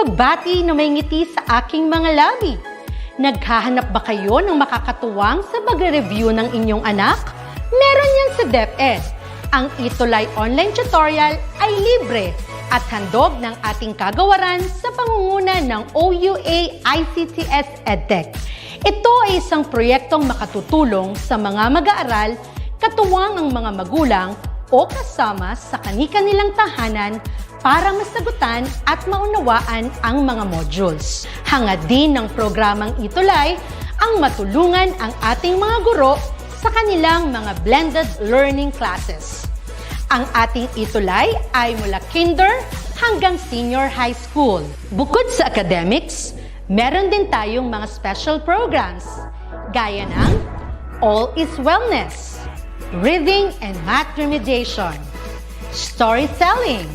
pagbati na may ngiti sa aking mga labi. Naghahanap ba kayo ng makakatuwang sa pagre-review ng inyong anak? Meron yan sa DepEd. Ang ETUlay online tutorial ay libre at handog ng ating kagawaran sa pangunguna ng OUA ICTS EdTech. Ito ay isang proyektong makatutulong sa mga mag-aaral, katuwang ang mga magulang o kasama sa kani-kanilang tahanan para masagutan at maunawaan ang mga modules. Hangad din ng programang ETUlay ang matulungan ang ating mga guro sa kanilang mga blended learning classes. Ang ating ETUlay ay mula kinder hanggang senior high school. Bukod sa academics, meron din tayong mga special programs gaya ng All is Wellness, Reading and Math Remediation, Storytelling,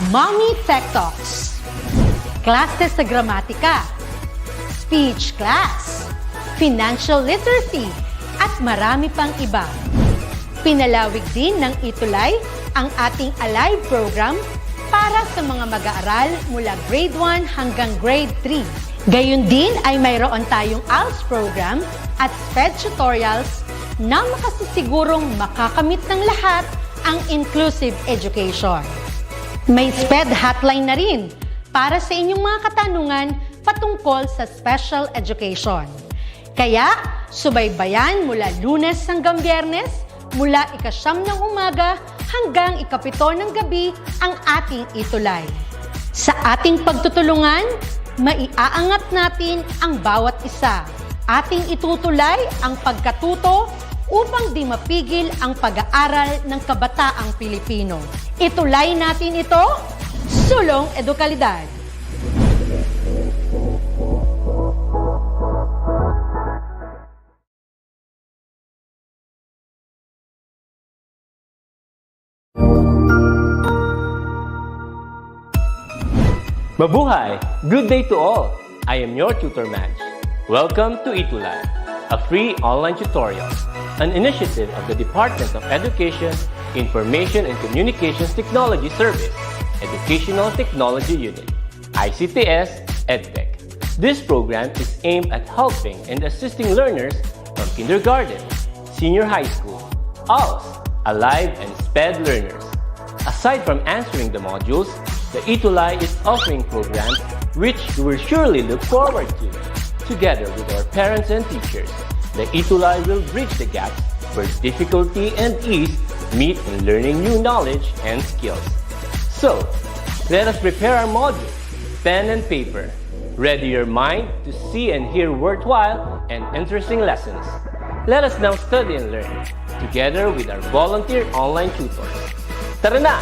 Mommy Tech Talks, Classes sa Gramatika, Speech Class, Financial Literacy, at marami pang iba. Pinalawig din ng ETUlay ang ating Alive program para sa mga mag-aaral mula grade 1 hanggang grade 3. Gayun din ay mayroon tayong ALS program at SPED tutorials na makasisigurong makakamit ng lahat ang inclusive education. May SPED hotline na rin para sa inyong mga katanungan patungkol sa special education. Kaya, subaybayan mula Lunes hanggang Biyernes, mula 9:00 ng umaga hanggang 7:00 ng gabi ang ating ETUlay. Sa ating pagtutulungan, maiaangat natin ang bawat isa. Ating itutulay ang pagkatuto upang di mapigil ang pag-aaral ng kabataang Pilipino. Itulay natin ito, sulong edukalidad. Mabuhay! Good day to all! I am your tutor Madge. Welcome to ETUlay, a free online tutorial, an initiative of the Department of Education, Information and Communications Technology Service, Educational Technology Unit, ICTS EdTech. This program is aimed at helping and assisting learners from kindergarten, senior high school, ALS, Alive and SPED learners. Aside from answering the modules, the ETUlay is offering programs which you will surely look forward to. Together with our parents and teachers, the ETUlay will bridge the gaps where difficulty and ease meet in learning new knowledge and skills. So, let us prepare our modules, pen and paper. Ready your mind to see and hear worthwhile and interesting lessons. Let us now study and learn, together with our volunteer online tutors. Tara na!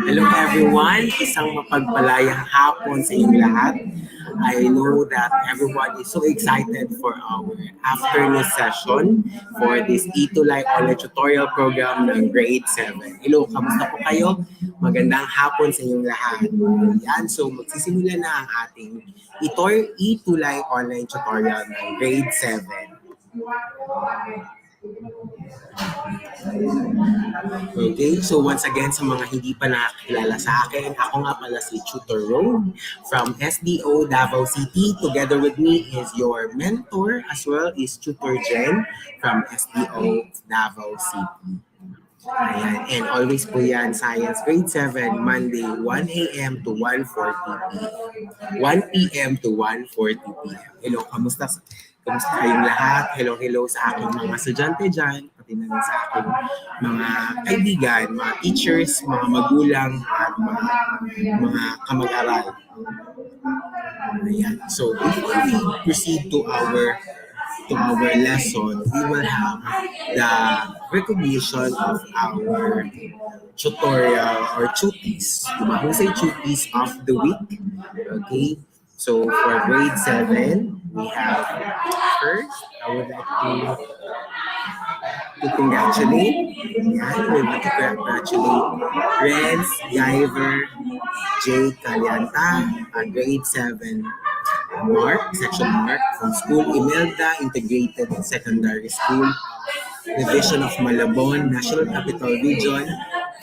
Hello everyone, isang mapagpalayang hapon sa inyong lahat. I know that everyone is so excited for our afternoon session for this ETUlay online tutorial program ng grade 7. Hello, kamusta po kayo? Magandang hapon sa inyong lahat. Yan, so magsisimula na ang ating ETUlay online tutorial ng grade 7. Okay, so once again, sa mga hindi pa nakakilala sa akin, ako nga pala si Tutor Rome from SDO Davao City. Together with me is your mentor as well is Tutor Jen from SDO Davao City. Ayan, and always po yan, Science Grade 7, Monday, 1 a.m. to 1:40 p.m. 1 p.m. to 1:40 p.m. Hello, kamusta kayong lahat? Hello sa aking mga estudyante dyan, pati na rin sa aking mga kaibigan, mga teachers, mga magulang, at mga kamag-aral. Ayan. So, before we proceed to our lesson, we will have the recognition of our tutorial or tuties. Who say tuties of the week? Okay. So for grade 7, we have first, I would like to to congratulate. Yan, we want to congratulate Renz, Diver, Jay Calianta, grade 7 Mark, section Mark, from School Imelda Integrated Secondary School, Division of Malabon, National Capital Region,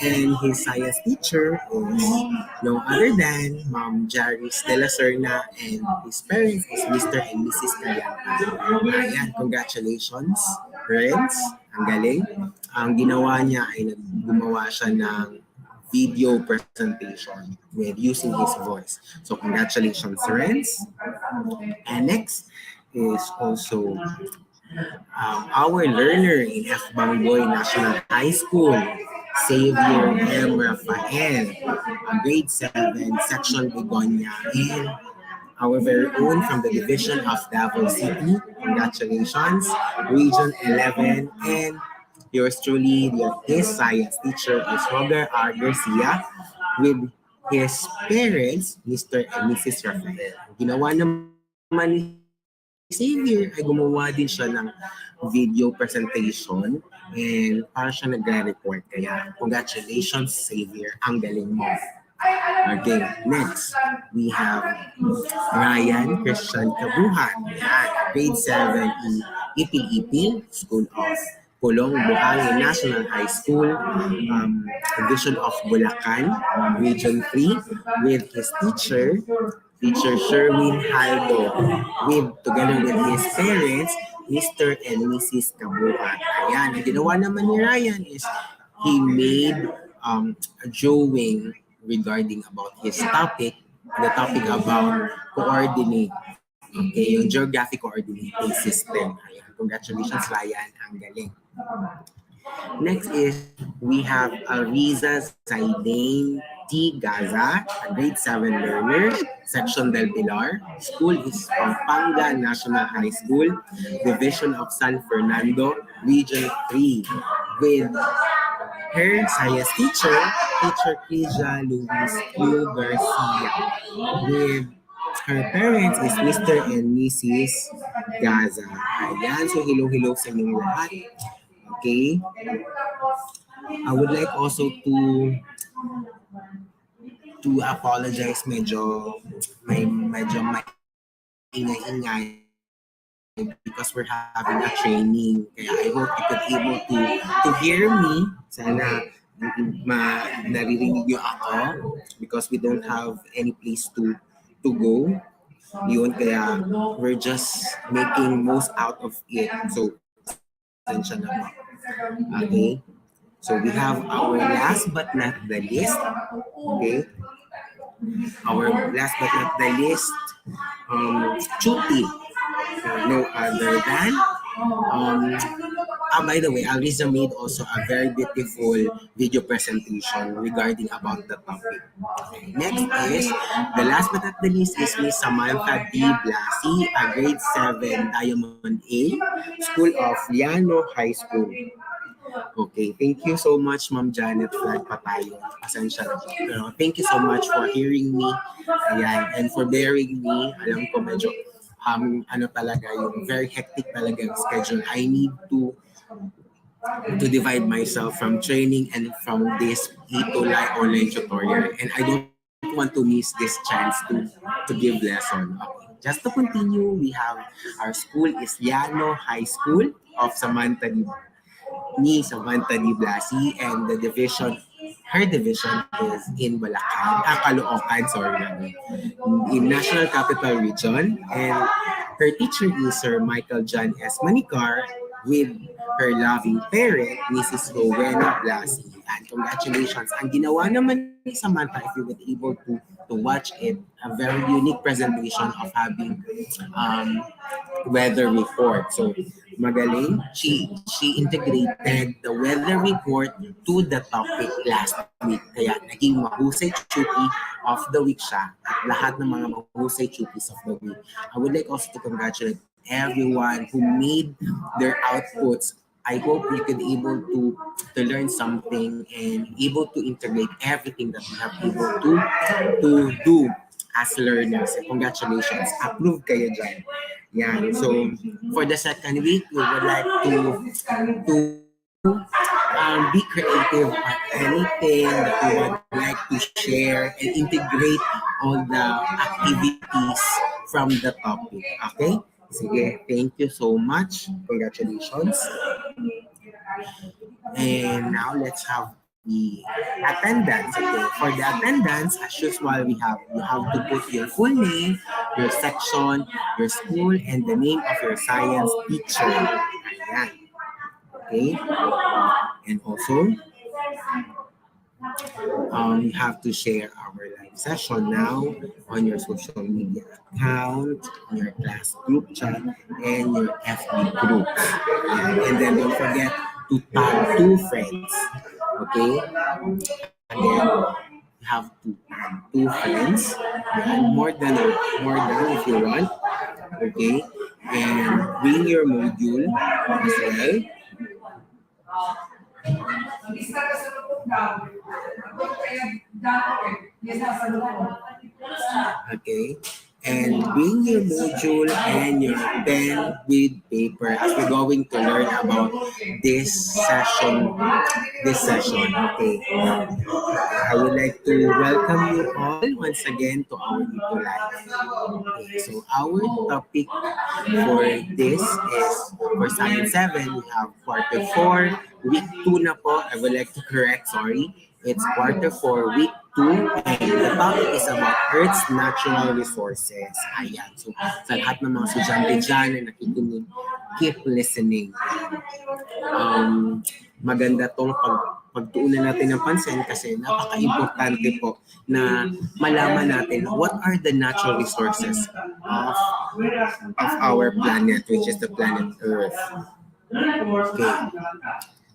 and his science teacher is no other than Ma'am Jaris de la Serna, and his parents is Mr. and Mrs. Calianta. Ayan, congratulations, friends. Ang galing. Ang ginawa niya ay gumawa siya ng video presentation with using his voice. So congratulations, friends. And next is also our learner in F. Bangboy National High School, Xavier M. Rafael, grade 7, section Begonia, and our very own from the division of Davao City. Congratulations, Region 11, and yours truly, his science teacher is Robert R. Garcia, with his parents, Mr. and Mrs. Rafael. Ginawa naman ni Xavier ay gumawa din siya ng video presentation and para siya nagre-report. Kaya congratulations, Xavier. Ang galing mo. Okay, next, we have Ryan Christian Kabuhan, grade 7 in ETUlay, School of Pulong, Buhangin National High School, Division of Bulacan, Region 3, with his Teacher Sherwin Haldo, together with his parents, Mr. and Mrs. Kabuhan. Ayan, ang ginawa naman ni Ryan is he made a drawing regarding about his topic, the topic about coordinate. Okay, yung geographic coordinating system. Ayan, congratulations, Ryan. Ang galing. Next is, we have Ariza Zaidain T. Gaza, a grade 7 learner, Section Del Pilar. School is Pampanga National High School, Division of San Fernando, Region 3, with her science teacher, Teacher Krija Luis Q. Garcia, with her parents is Mr. and Mrs. Gaza. Ayan, so hello sa inyong lahat. Okay. I would like also to apologize, medyo ingay because we're having a training. Kaya I hope you could able to hear me. Sana naririnig niyo ako because we don't have any place to go. Yun, kaya we're just making most out of it. So, pasensya na po. Okay? So, we have our last but not the least. Okay? Our last but not the least, Chuti. No other than, by the way, Aliza made also a very beautiful video presentation regarding about the topic. Okay. Next is, the last but not the least is Miss Samantha D. Blasi, a grade 7 Diamond A, School of Liano High School. Okay, thank you so much, Ma'am Janet Flag Patayo. Pasensya na po. Pero thank you so much for hearing me. Ayan, and for bearing me. Alam ko medyo talaga yung very hectic talaga yung schedule. I need to divide myself from training and from this ETUlay online tutorial, and I don't want to miss this chance to give lesson. Okay. Just to continue, we have our school is Liano High School of Samantha D. Blasi, and her division is in Bulacan, Caloocan, in National Capital Region, and her teacher is Sir Michael John S. Manicar, with her loving parent, Mrs. Rowena Blasi. And congratulations. Ang ginawa naman ni Samantha, if you were able to watch it, a very unique presentation of having weather report. So, magaling. She integrated the weather report to the topic last week. Kaya naging mahusay chuti of the week siya at lahat ng mga mahusay chutis of the week. I would like also to congratulate everyone who made their outputs. I hope you can able to learn something and able to integrate everything that we have able to do as learners. Congratulations. Approve kayo dyan. Yeah. So for the second week, we would like to be creative on anything that you would like to share and integrate all the activities from the topic. Okay? Sige, thank you so much. Congratulations. And now let's have the attendance. Okay, for the attendance, as usual, you have to put your full name, your section, your school, and the name of your science teacher. Ayan. Okay, and also you have to share our live session now on your social media account, in your class group chat, and your FB groups. And then don't forget to tag two friends. Okay, and then you have to add two friends. Yeah, more than if you want. Okay, and bring your module as well. Okay. And bring your module and your pen with paper as we're going to learn about this session. Okay. I would like to welcome you all once again to our ETUlay. Okay, so our topic for this is for Science 7, we have quarter 4, week 2 na po. I would like to correct, sorry. It's quarter 4, week 2, and the topic is about Earth's natural resources. Ayan, so sa lahat ng mga estudyante dyan na nakikinig, keep listening. Maganda tong pagtuunan natin ng pansin kasi napaka-importante po na malaman natin what are the natural resources of our planet, which is the planet Earth. Okay.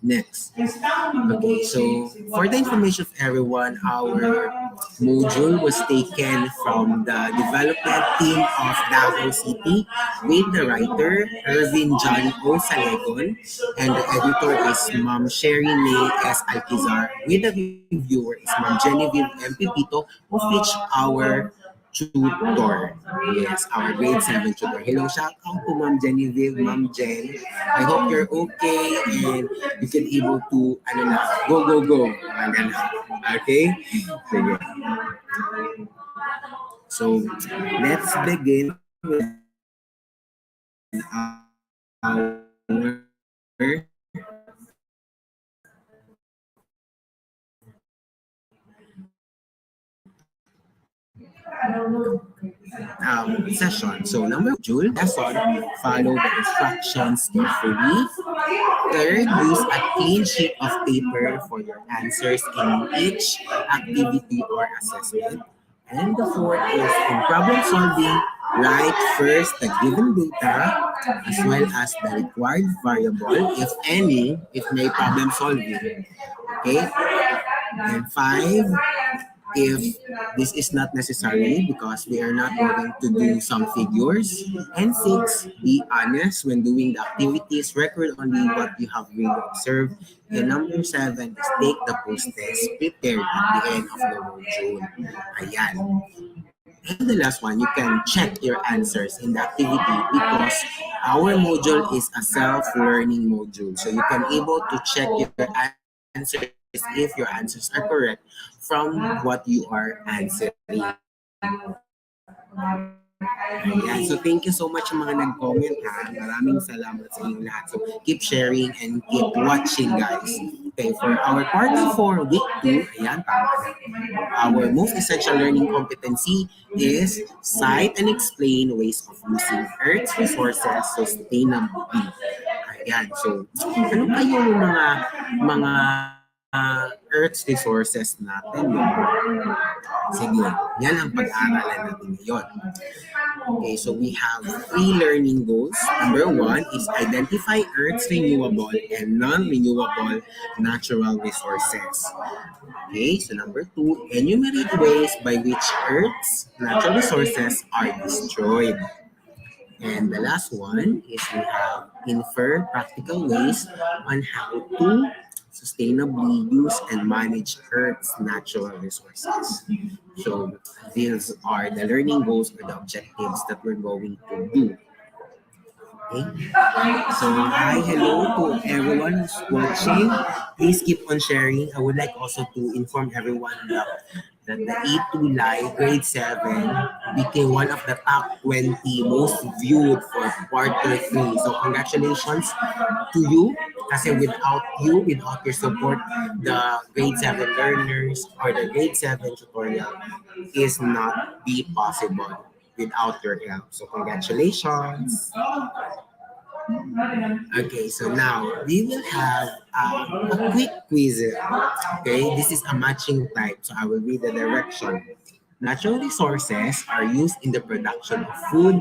Next. Okay, so for the information of everyone, our module was taken from the development team of Davao City with the writer Irvin John O. Salegon, and the editor is Ma'am Sherry May S. Alquizar, with the reviewer is Ma'am Genevieve M. Pipito, of which our tutor. Yes, our grade 7 tutor. Hello, shout out to Ma'am Genevieve, Ma'am Jen. I hope you're okay and you can able to, go. Okay? Sige. So, let's begin with our session. So number module, lesson, follow the instructions carefully. Third, use a clean sheet of paper for your answers in each activity or assessment. And the fourth is in problem solving, write first the given data as well as the required variable, if any, if may problem solving. Okay? And five, if this is not necessary because we are not going to do some figures. And six, be honest when doing the activities, record only what you have really observed. And number seven is take the post-test prepared at the end of the module. Ayan. And the last one, you can check your answers in the activity because our module is a self-learning module. So you can able to check your answers if your answers are correct from what you are answering. Ayan. So thank you so much sa mga nag-comment ha. Maraming salamat sa inyong lahat. So keep sharing and keep watching guys. Okay, for our part 4, week 2, ayan, tama na. Our most essential learning competency is cite and explain ways of using Earth's resources sustainably. Ayan, so ano kayo mga Earth's resources natin? Sige, yan ang pag-aaralan natin ngayon. Okay, so we have 3 learning goals. Number 1 is identify Earth's renewable and non-renewable natural resources. Okay, so number 2, enumerate ways by which Earth's natural resources are destroyed. And the last one is we have infer practical ways on how to sustainably use and manage Earth's natural resources. So these are the learning goals or the objectives that we're going to do. Okay. So, hi, hello to everyone who's watching. Please keep on sharing. I would like also to inform everyone that the ETUlay grade 7 became one of the top 20 most viewed for quarter 3. So, congratulations to you. Kasi without your support, the grade 7 learners or the grade 7 tutorial is not be possible without your help. So, congratulations. Okay, so now we will have a quick quiz. Okay, this is a matching type, so I will read the direction. Natural resources are used in the production of food,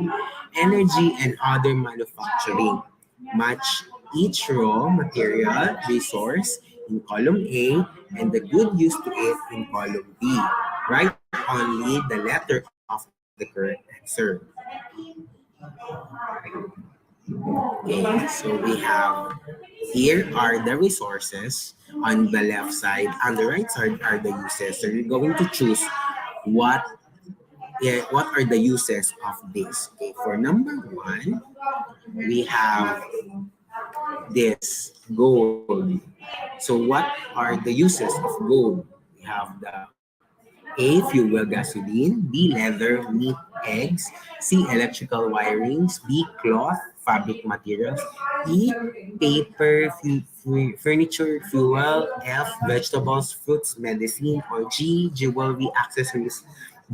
energy, and other manufacturing. Match each raw material resource in column A and the good used to it in column B. Write only the letter of the correct answer. Okay, so we have here are the resources on the left side. On the right side are the uses. So you're going to choose what what are the uses of this. Okay, for number one, we have this gold. So what are the uses of gold? We have the A, fuel gasoline, B, leather, meat, eggs, C, electrical wirings, D, cloth, fabric materials, E, paper, furniture, fuel, F, vegetables, fruits, medicine, or G, jewelry, accessories,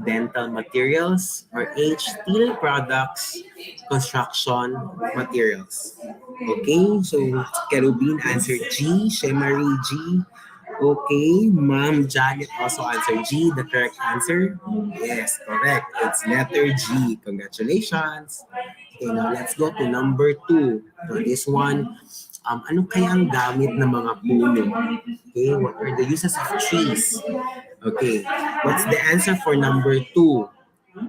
dental materials, or H, steel products, construction materials. Okay, so Kerubin answered G, Shemari G, okay, Ma'am Janet also answered G. The correct answer? Yes, correct. It's letter G. Congratulations. Okay, now let's go to number 2. So this one, ano kaya ang gamit ng mga puno? Okay, what are the uses of trees? Okay, what's the answer for number 2?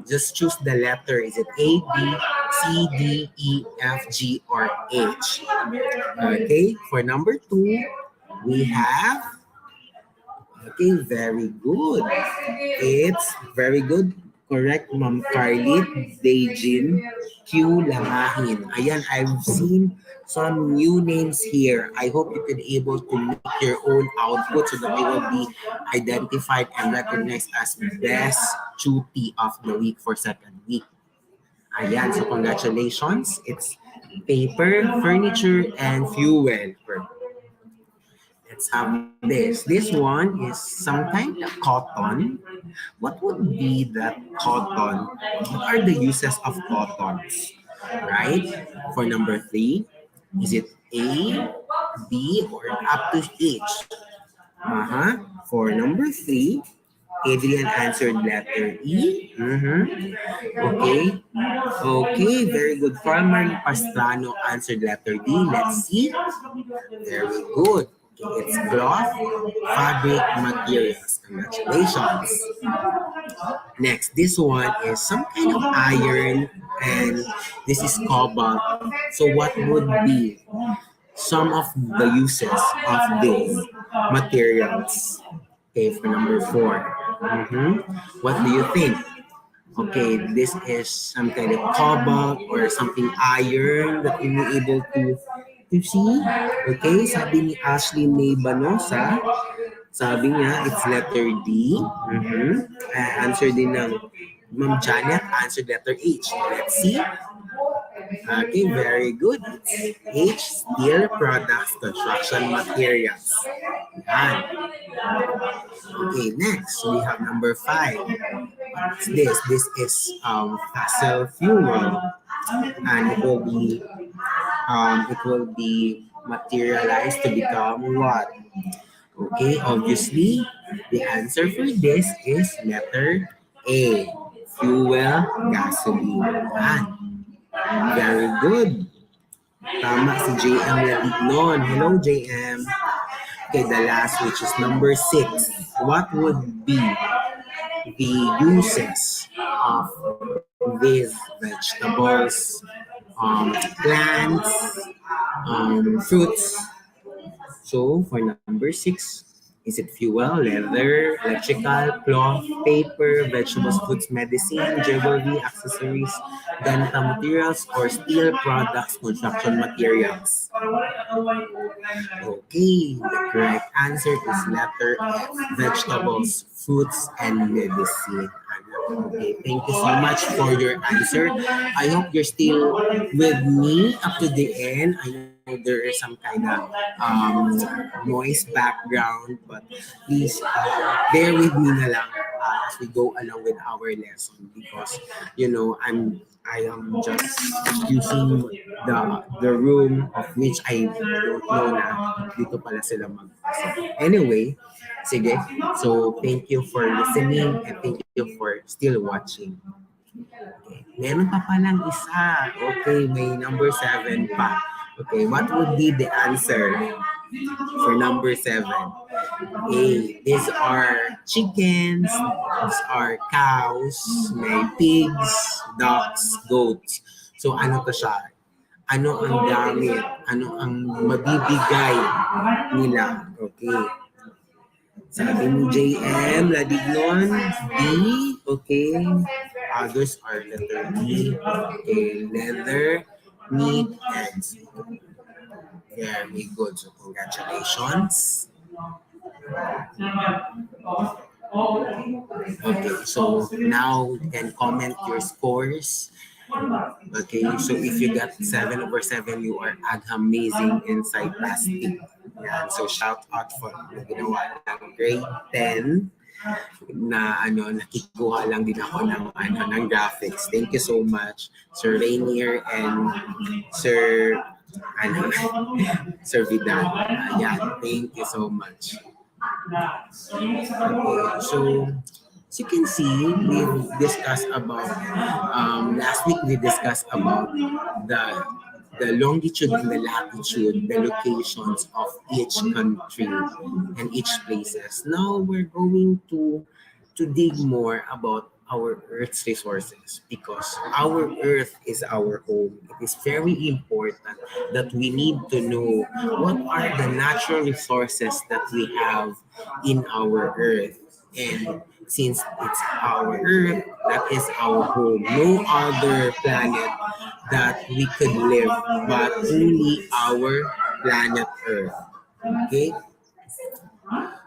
Just choose the letter. Is it A, B, C, D, E, F, G, or H? Okay, for number 2, we have okay, very good. It's very good. Correct, Ma'am Carlit, Dejin, Q Langahin. Ayan, I've seen some new names here. I hope you can able to make your own output so that they will be identified and recognized as best chuti of the week for second week. Ayan, so congratulations. It's paper, furniture, and fuel. Let's have this. This one is some kind of cotton. What would be that cotton? What are the uses of cottons? Right? For number 3, is it A, B, or up to H? For number 3, Adrian answered letter E. Okay. Okay, very good. Farmer Pastrano answered letter D. Let's see. Very good. Okay, it's cloth, fabric, materials. Congratulations. Next, this one is some kind of iron and this is cobalt. So what would be some of the uses of these materials? Okay, for number 4. What do you think? Okay, this is some kind of cobalt or something iron that you were able to see. Okay, sabi ni Ashley May Banosa, sabi niya, it's letter D. Answer din ng Ma'am Janet, answer letter H. Let's see. Okay, very good. It's H, steel products, construction materials. Yan. Okay, next we have number 5. What's this? This is fossil fuel, and it will be materialized to become what? Okay, obviously the answer for this is letter A, fuel gasoline. Yan. Very good. Tama si JM Latignon. Hello JM. Okay, the last which is number 6. What would be the uses of these vegetables, plants, fruits? So for number 6, Is it fuel, leather, electrical, cloth, paper, vegetables, foods, medicine, jewelry, accessories, dental materials, or steel products, construction materials? Okay, the correct answer is letter F, vegetables, fruits, and medicine. Okay, thank you so much for your answer. I hope you're still with me up to the end. I know there is some kind of noise background, but please bear with me na lang as we go along with our lesson because I am just using the room of which I don't know na dito pala sila magpasok. Anyway, sige. So, thank you for listening and thank you for still watching. Okay. Meron pa palang isa. Okay, may number 7 pa. Okay, what would be the answer for number 7? A, these are chickens, these are cows, may pigs, ducks, goats. So ano to siya? Ano ang gamit? Ano ang mabibigay nila? Okay. Sabi ni JM, Ladignon, D, okay. Others are letter D, okay. Leather, meat, eggs. Very good. So congratulations. Okay, so now you can comment your scores. Okay, so if you got 7/7, you are amazing inside plastic. Yan. So shout out for ginawa ng grade 10 na nakikuha lang din ako ng graphics. Thank you so much, Sir Rainier and Sir Sir Vidal. Ayan, thank you so much. Okay, so as you can see, we discussed about last week. We discussed about the longitude and the latitude, the locations of each country and each places. Now we're going to dig more about our Earth's resources because our Earth is our home. It is very important that we need to know what are the natural resources that we have in our Earth. And since it's our Earth, that is our home. No other planet that we could live, but only our planet Earth. Okay?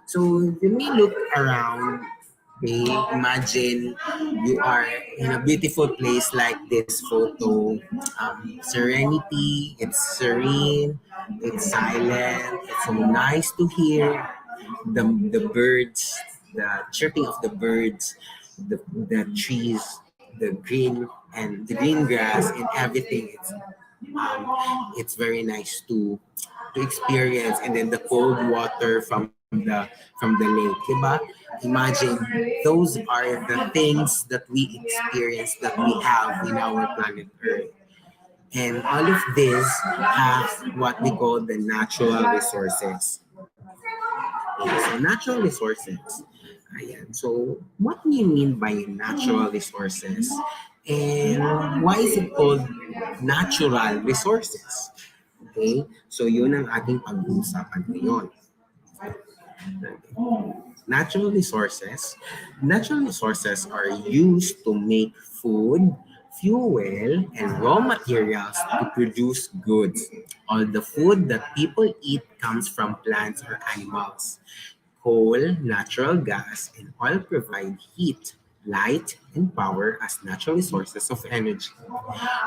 So when we look around, okay, imagine you are in a beautiful place like this photo. Serenity, it's serene, it's silent, it's so nice to hear the birds, the chirping of the birds, the trees, the green and the green grass and everything. It's very nice to experience, and then the cold water from the lake, diba? Imagine those are the things that we experience that we have in our planet Earth. And all of this have what we call the natural resources. Okay, so natural resources. Ayan. So what do you mean by natural resources? And why is it called natural resources? Okay? So yun ang ating pag-uusapan ngayon. Natural resources. Natural resources are used to make food, fuel, and raw materials to produce goods. All the food that people eat comes from plants or animals. Coal, natural gas, and oil provide heat, light, and power as natural resources of energy.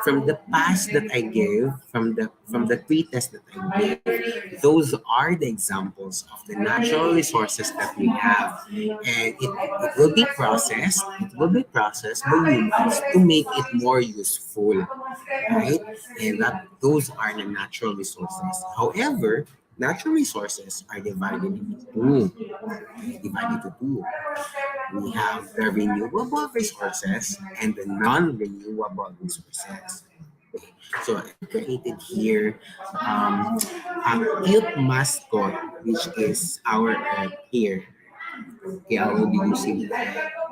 From the past that I gave, from the pre-test that I gave, those are the examples of the natural resources that we have, and it will be processed. It will be processed by humans to make it more useful, right? And that those are the natural resources. However, natural resources are divided into two. We have the renewable resources and the non-renewable resources. Okay. So I created here a cute mascot, which is our here. Okay, I will be using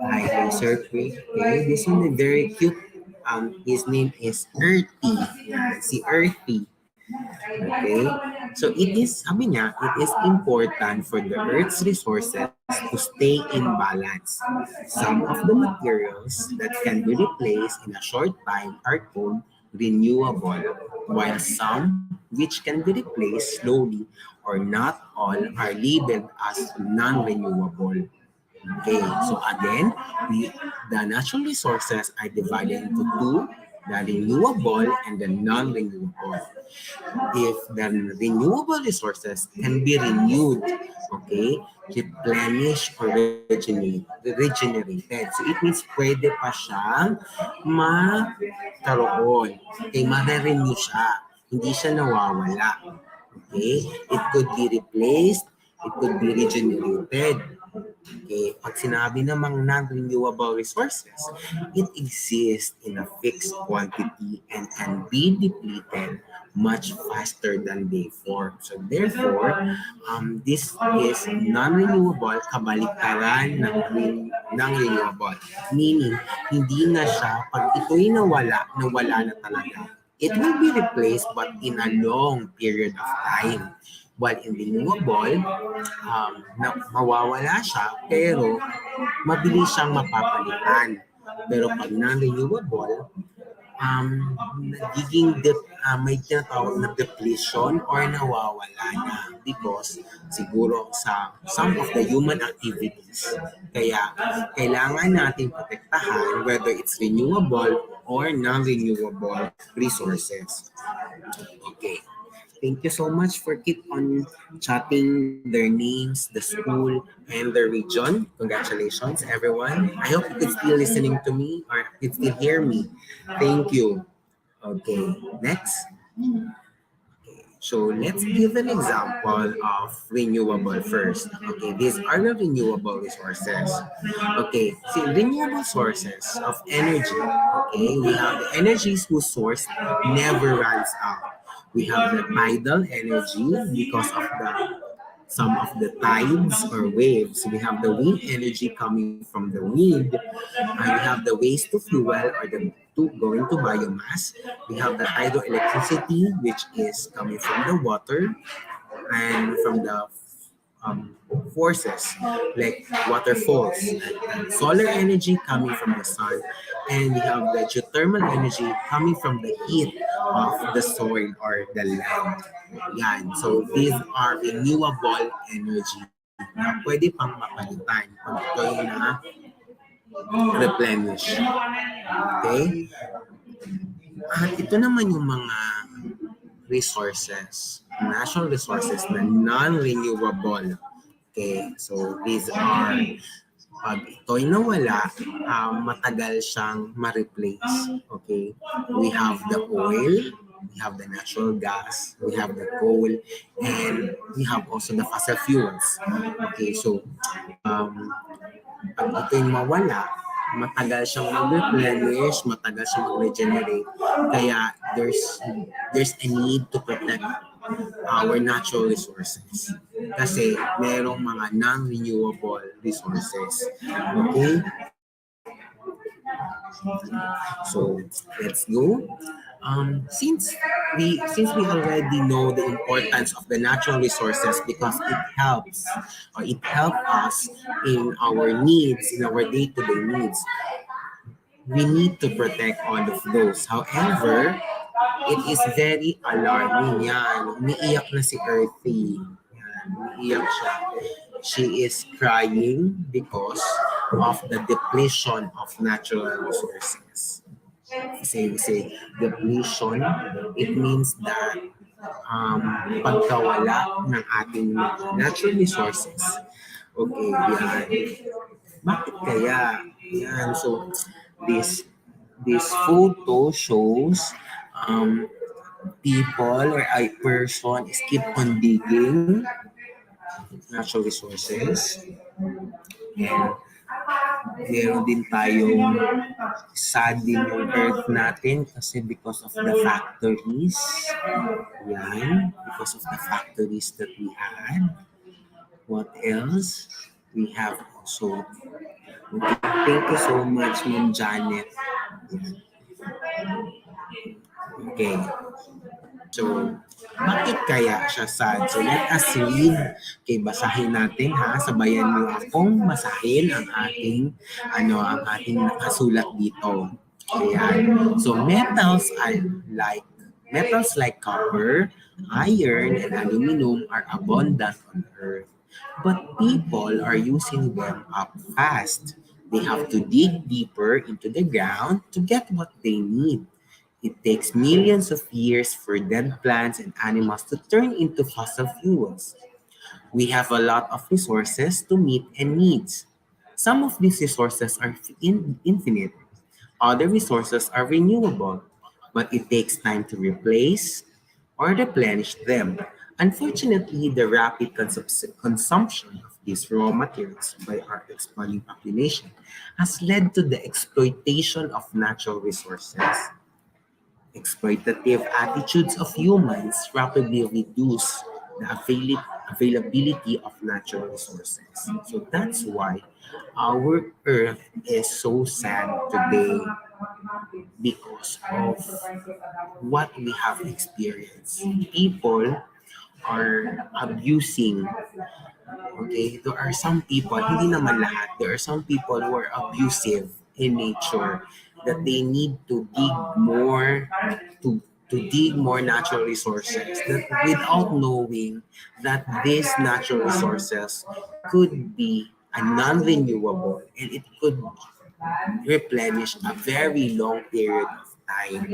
my circle. Okay, this one is very cute. His name is Earthy. Yeah, see Earthy. Okay, So it is, sabi niya, it is important for the Earth's resources to stay in balance. Some of the materials that can be replaced in a short time are called renewable, while some which can be replaced slowly or not all are labeled as non-renewable. Okay, so again, the natural resources are divided into two, the renewable and the non-renewable. If the renewable resources can be renewed, okay, replenished or regenerated. So it means pwede pa siyang magkaroon. Okay, ma-renew siya. Hindi siya nawawala. Okay, it could be replaced, it could be regenerated. Okay, pag sinabi namang non-renewable resources, it exists in a fixed quantity and can be depleted much faster than they form. So therefore, this is non-renewable kabaliktaran ng renewable. Meaning, hindi na siya, pag ito'y nawala na talaga. It will be replaced but in a long period of time. While in renewable, mawawala siya pero mabilis siyang mapapalitan. Pero pag non-renewable, may tinatawag na depletion or nawawala na because siguro sa some of the human activities. Kaya kailangan natin protektahan whether it's renewable or non-renewable resources. Okay. Thank you so much for keep on chatting their names, the school, and the region. Congratulations, everyone. I hope you could still listening to me or you could still hear me. Thank you. Okay, next. So let's give an example of renewable first. Okay, these are the renewable resources. Okay, see, renewable sources of energy. Okay, we have the energies whose source never runs out. We have the tidal energy because of the some of the tides or waves. We have the wind energy coming from the wind, and we have the waste to fuel or the to going to biomass. We have the hydroelectricity, which is coming from the water and from the forces like waterfalls, solar energy coming from the sun, and we have the geothermal energy coming from the heat of the soil or the land. Yan. So these are renewable energy na pwede pang mapalitan pag ito na replenish. Okay? At ito naman yung mga resources, natural resources na non-renewable. Okay, so these are, pag ito'y nawala, matagal siyang ma-replace. Okay, we have the oil, we have the natural gas, we have the coal, and we have also the fossil fuels. Okay, so pag ito'y mawala, matagal siyang mag-replenish, matagal siyang mag-regenerate. Kaya there's a need to protect our natural resources. Kasi merong mga non-renewable resources. Okay? So, let's go. Since we already know the importance of the natural resources because it helps us in our needs, in our day-to-day needs, we need to protect all of those. However, it is very alarming yan. Umiiyak na si Earthy. Yan, umiiyak siya. She is crying because of the depletion of natural resources. Say depletion, it means that pagkawala ng ating natural resources. Okay, yan. Bakit kaya? Yan, so this photo shows people or a person is keep on digging natural resources, and meron din tayong sad din yung earth natin kasi because of the factories. Yan, because of the factories that we had. What else? We have also, okay, thank you so much, Ma'am Janet. Okay. So, Bakit kaya siya sad? So let us read. Okay, basahin natin ha. Sabayan niyo akong basahin ang ating nakasulat dito. Ayan. So metals like copper, iron, and aluminum are abundant on Earth. But people are using them up fast. They have to dig deeper into the ground to get what they need. It takes millions of years for dead plants and animals to turn into fossil fuels. We have a lot of resources to meet and needs. Some of these resources are infinite. Other resources are renewable, but it takes time to replace or replenish them. Unfortunately, the rapid consumption of these raw materials by our expanding population has led to the exploitation of natural resources. Exploitative attitudes of humans rapidly reduce the availability of natural resources. So that's why our earth is so sad today because of what we have experienced. People are abusing. Okay, there are some people, hindi naman lahat, there are some people who are abusive in nature that they need to dig more to dig more natural resources that without knowing that these natural resources could be a non-renewable and it could replenish a very long period of time.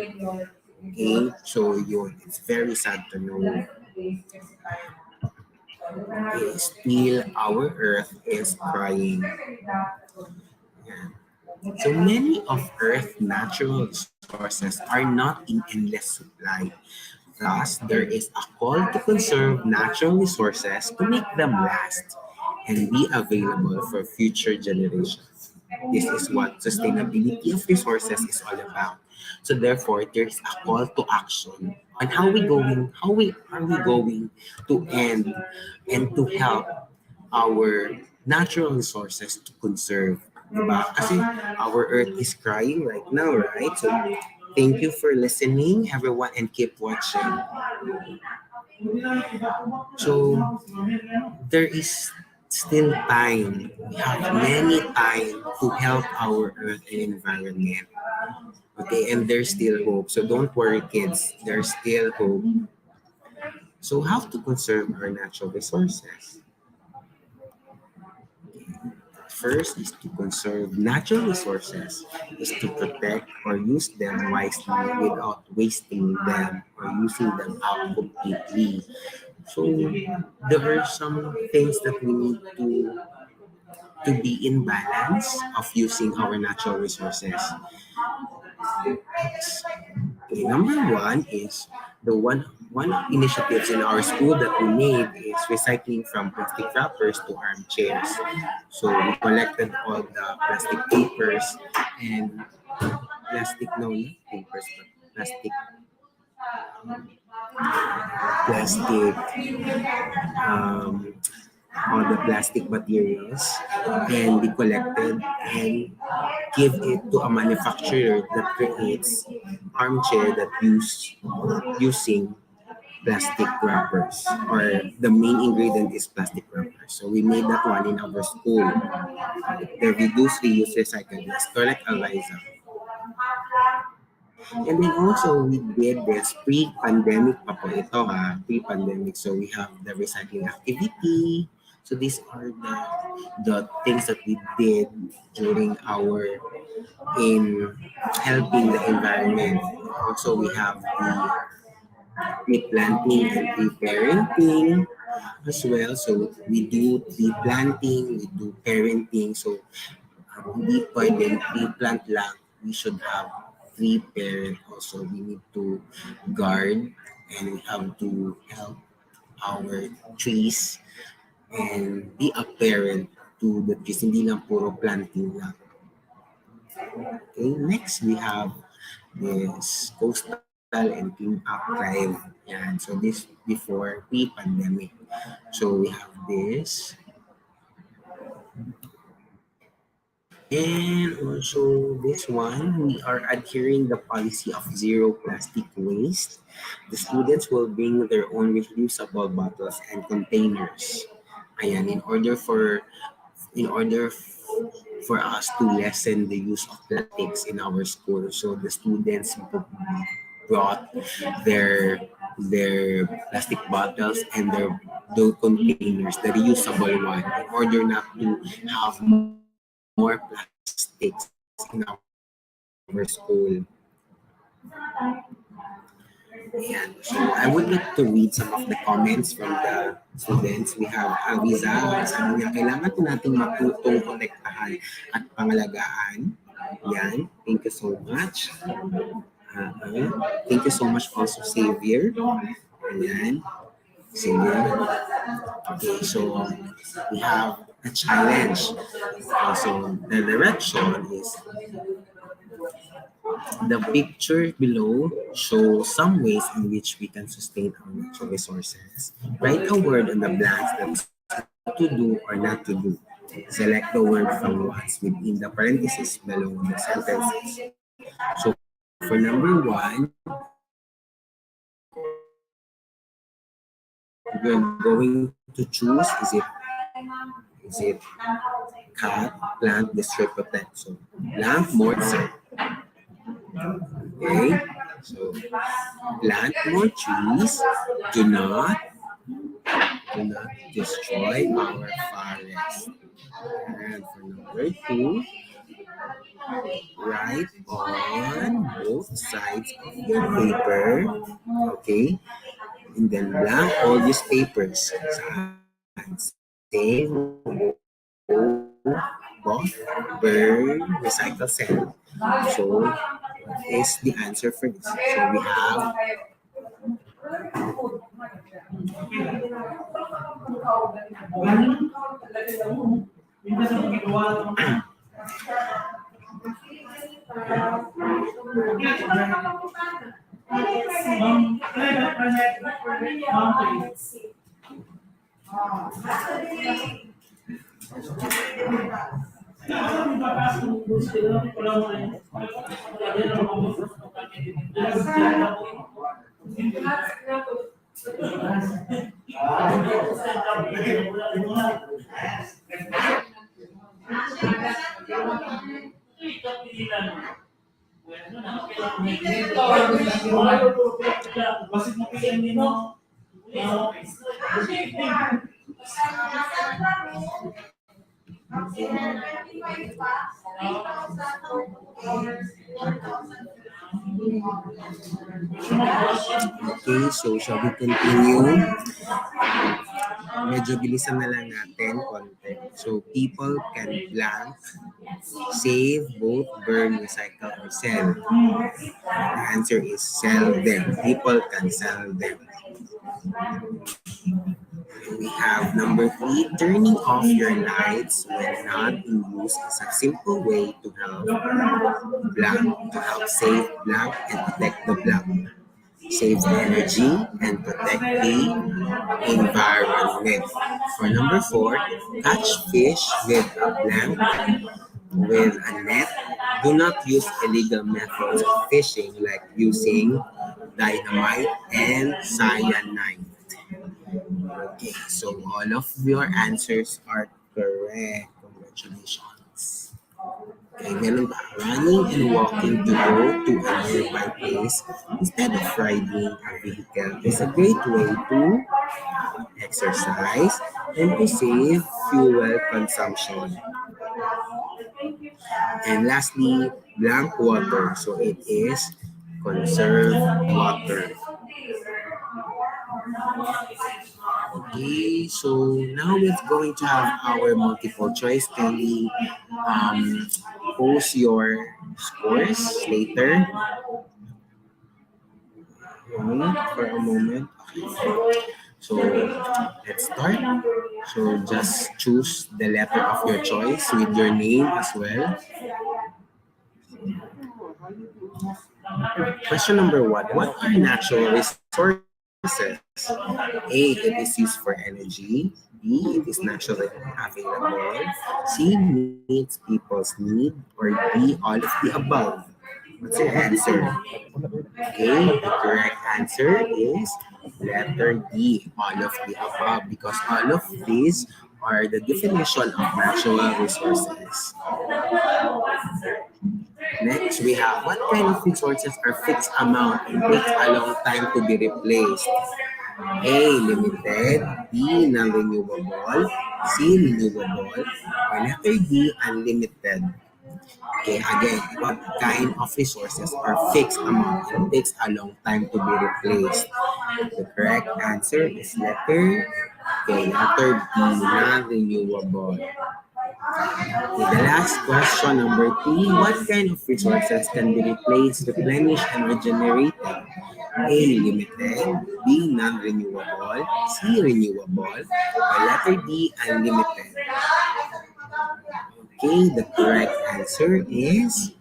Okay, so yun, it's very sad to know. Okay, still our earth is crying. So many of Earth's natural resources are not in endless supply. Thus, there is a call to conserve natural resources to make them last and be available for future generations. This is what sustainability of resources is all about. So therefore, there is a call to action on how we are we going to end and to help our natural resources to conserve. Diba? Kasi our earth is crying right now, right? So thank you for listening, everyone, and keep watching. So there is still time. We have many time to help our earth and environment. Okay, and there's still hope. So don't worry, kids. There's still hope. So how to conserve our natural resources? First is to conserve natural resources, is to protect or use them wisely without wasting them or using them out completely. So there are some things that we need to be in balance of using our natural resources. Okay, number one is the one initiatives in our school that we made is recycling from plastic wrappers to armchairs. So we collected all the plastic papers and plastic no not papers but plastic um, all the plastic materials and be collected and give it to a manufacturer that creates armchair that using plastic wrappers or the main ingredient is plastic wrappers. So we made that one in our school. The reduce, reuse, recycle. That's correct, Eliza. And then also we did this pre-pandemic pa po ito ha, pre-pandemic. So we have the recycling activity. So these are the things that we did during our in helping the environment. Also we have the pre-planting and pre-parenting as well. So we do pre-planting, we do parenting. So hindi pwedeng pre-plant lang. We should have pre-parent also. We need to guard and we have to help our trees and be a parent to the trees. Hindi lang puro planting lang. Okay, next we have this coastal and clean up drive. Yan. So this before pre-pandemic. So we have this. And also this one, we are adhering the policy of zero plastic waste. The students will bring their own reusable bottles and containers. Ayan, in order for us to lessen the use of plastics in our school. So the students brought their their plastic bottles and their containers, the reusable one, in order not to have more plastics in our school. Ayan. So I would like to read some of the comments from the students. We have Aviza, sabi niya, kailangan po natin matutong konektahan at pangalagaan. Yan. Thank you so much. Thank you so much also, Xavier. Ayan. Xavier. Okay, so we have a challenge. So the direction is the picture below shows some ways in which we can sustain our natural resources. Write a word on the blanks that is what to do or not to do. Select the word from what's within the parentheses below the sentences. So for number one, we're going to choose, is it cat, plant, destroy, protect. So plant more trees. Okay, so plant more trees. Do not destroy our forest. And for number two, write on both sides of your paper. Okay, and then blank all these papers. Save, both, burn, recycle, sell. So what is the answer for this? So we have okay, so shall we continue? Medyo bilisan na lang natin konti. So people can blank, save, both, burn, recycle, or sell. The answer is sell them. People can sell them. We have number three, turning off your lights when not in use is a simple way to help blank, to help save blank and protect the blank. Save energy and protect the environment. For number four, catch fish with a blank with a net. Do not use illegal methods of fishing like using dynamite and cyanide. Okay, so all of your answers are correct. Congratulations. Okay, meron ba? Running and walking to go to a nearby place instead of riding a vehicle is a great way to exercise and to save fuel consumption. And lastly, blank water. So it is conserve water. Okay, so now we're going to have our multiple choice. Can we post your scores later? For a moment. So let's start. So just choose the letter of your choice with your name as well. Question number one, what are natural resources? A, it is used for energy. B, it is naturally available. C, meets people's need. Or D, all of the above. What's your answer? Okay, the correct answer is letter D, all of the above, because all of these are the definition of natural resources. Next, we have what kind of resources are fixed amount and takes a long time to be replaced? A, limited, B, non-renewable, C, renewable, or letter D, unlimited. Okay, again, what kind of resources are fixed amount and takes a long time to be replaced? The correct answer is letter B, non-renewable. Okay, the last question, number 3, what kind of resources can be replaced, replenished, and regenerated? A, limited, B, non-renewable, C, renewable, or letter D, unlimited. Okay, the correct answer is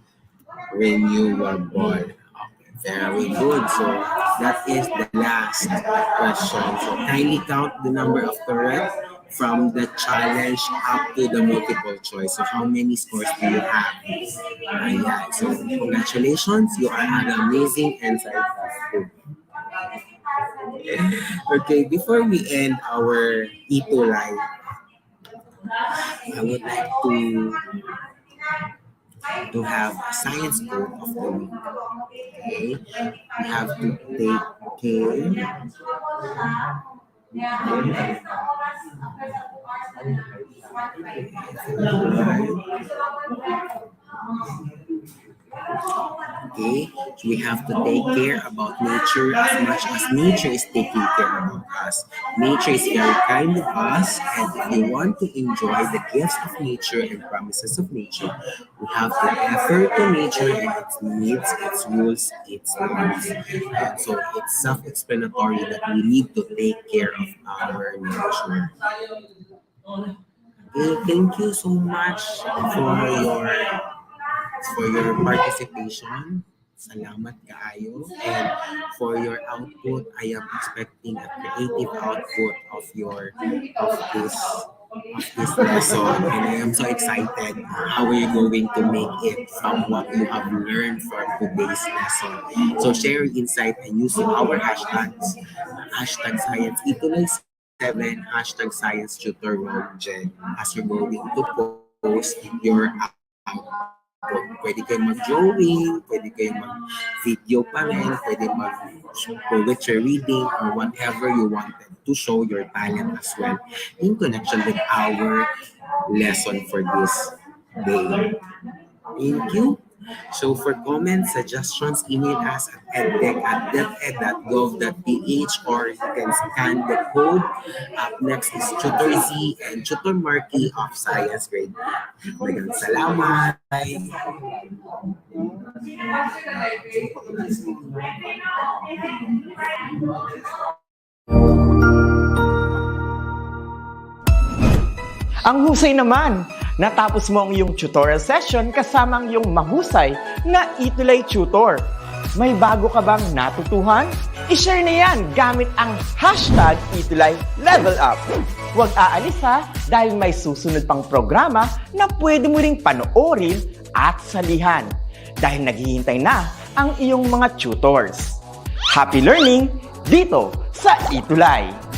renewable. Okay, very good. So that is the last question. So kindly count the number of correct from the challenge up to the multiple choice. So how many scores do you have? Yeah. So congratulations, you are an amazing and successful. Okay, before we end our ETUlay, I would like to have a science code of the week. Okay, we have to take care. Okay, so we have to take care about nature as much as nature is taking care about us. Nature is very kind to us, and if you want to enjoy the gifts of nature and promises of nature, we have to defer to nature and its needs, its rules, its laws. And so it's self-explanatory that we need to take care of our nature. Okay, thank you so much for your participation. Salamat kaayo. And for your output, I am expecting a creative output of this lesson. And I am so excited how are you going to make it from what you have learned from today's lesson. So share your insight and use our hashtags. Hashtag Science ETUlay 7, hashtag Science Tutor Jen, as you're going to post your pwede kayo mag-drawing, pwede kayo mag-video pa rin, pwede mag-poetry reading, or whatever you wanted to show your talent as well in connection with our lesson for this day. Thank you. So for comments, suggestions, email us at edtech@deped.gov.ph, or you can scan the code. Up next is Tutor Z and Tutor Marky of Science Grade. Magang salamat! Ang husay naman! Natapos mo ang iyong tutorial session kasama ang iyong mahusay na ETUlay tutor. May bago ka bang natutuhan? I-share na yan gamit ang hashtag ETUlay Level Up. Huwag aalis ha, dahil may susunod pang programa na pwede mo ring panoorin at salihan. Dahil naghihintay na ang iyong mga tutors. Happy learning dito sa ETUlay!